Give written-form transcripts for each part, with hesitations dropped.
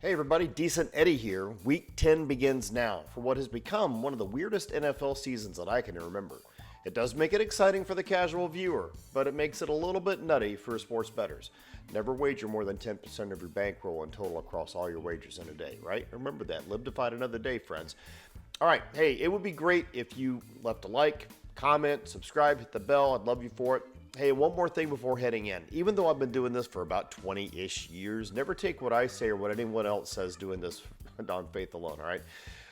Hey everybody, Decent Eddie here. Week 10 begins now for what has become one of the weirdest NFL seasons that I can remember. It does make it exciting for the casual viewer, but it makes it a little bit nutty for sports bettors. Never wager more than 10% of your bankroll in total across all your wagers in a day, right? Remember that. Live to fight another day, friends. All right, hey, it would be great if you left a like, comment, subscribe, hit the bell. I'd love you for it. Hey, one more thing before heading in. Even though I've been doing this for about 20-ish years, never take what I say or what anyone else says doing this on faith alone, all right?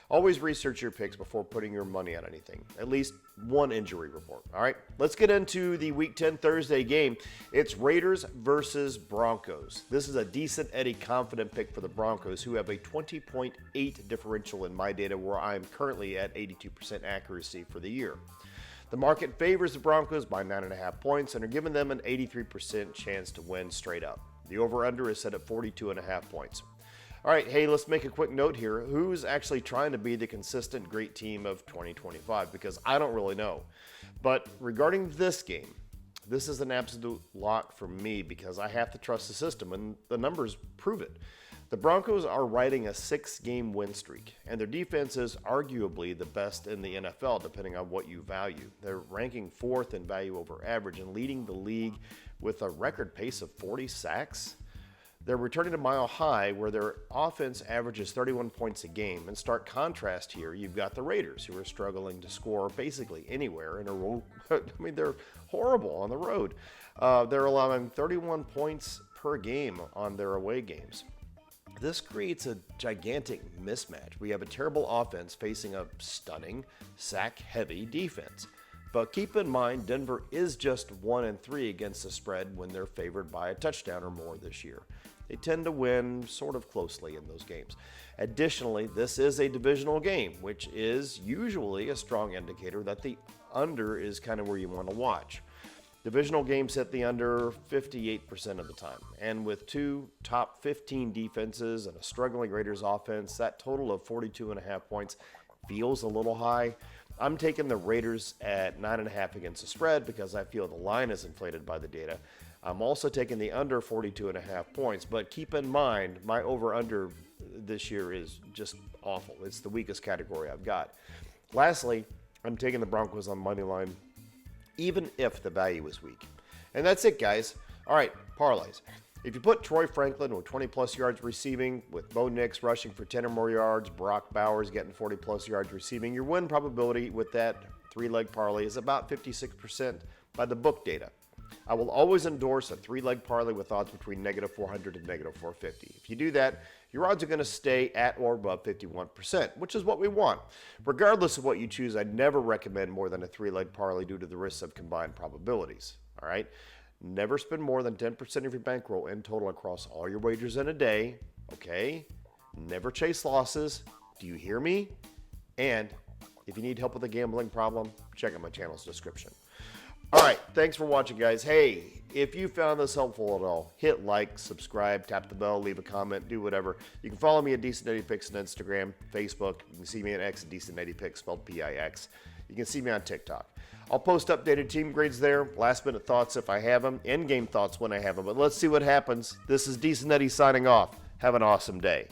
Always research your picks before putting your money on anything. At least one injury report, all right? Let's get into the Week 10 Thursday game. It's Raiders versus Broncos. This is a Decent Eddie confident pick for the Broncos, who have a 20.8 differential in my data, where I'm currently at 82% accuracy for the year. The market favors the Broncos by 9.5 points and are giving them an 83% chance to win straight up. The over-under is set at 42.5 points. All right, hey, let's make a quick note here. Who's actually trying to be the consistent great team of 2025? Because I don't really know. But regarding this game, this is an absolute lock for me because I have to trust the system, and the numbers prove it. The Broncos are riding a 6-game win streak, and their defense is arguably the best in the NFL, depending on what you value. They're ranking 4th in value over average and leading the league with a record pace of 40 sacks. They're returning to Mile High, where their offense averages 31 points a game. In stark contrast here, you've got the Raiders, who are struggling to score basically anywhere in a row. I mean, they're horrible on the road. They're allowing 31 points per game on their away games. This creates a gigantic mismatch. We have a terrible offense facing a stunning, sack-heavy defense. But keep in mind, Denver is just 1-3 against the spread when they're favored by a touchdown or more this year. They tend to win sort of closely in those games. Additionally, this is a divisional game, which is usually a strong indicator that the under is kind of where you want to watch. Divisional games hit the under 58% of the time. And with two top 15 defenses and a struggling Raiders offense, that total of 42.5 points feels a little high. I'm taking the Raiders at 9.5 against the spread because I feel the line is inflated by the data. I'm also taking the under 42.5 points, but keep in mind my over-under this year is just awful. It's the weakest category I've got. Lastly, I'm taking the Broncos on money line, even if the value is weak. And that's it, guys. All right, parlays. If you put Troy Franklin with 20-plus yards receiving, with Bo Nix rushing for 10 or more yards, Brock Bowers getting 40-plus yards receiving, your win probability with that three-leg parlay is about 56% by the book data. I will always endorse a three-leg parlay with odds between -400 and -450. If you do that, your odds are going to stay at or above 51%, which is what we want. Regardless of what you choose, I never recommend more than a three-leg parlay due to the risks of combined probabilities. All right? Never spend more than 10% of your bankroll in total across all your wagers in a day. Okay? Never chase losses. Do you hear me? And if you need help with a gambling problem, check out my channel's description. All right, thanks for watching, guys. Hey, if you found this helpful at all, hit like, subscribe, tap the bell, leave a comment, do whatever. You can follow me at Decent Eddie Picks on Instagram, Facebook. You can see me on X at Decent Eddie Picks, spelled P-I-X. You can see me on TikTok. I'll post updated team grades there, last-minute thoughts if I have them, in-game thoughts when I have them. But let's see what happens. This is Decent Eddie signing off. Have an awesome day.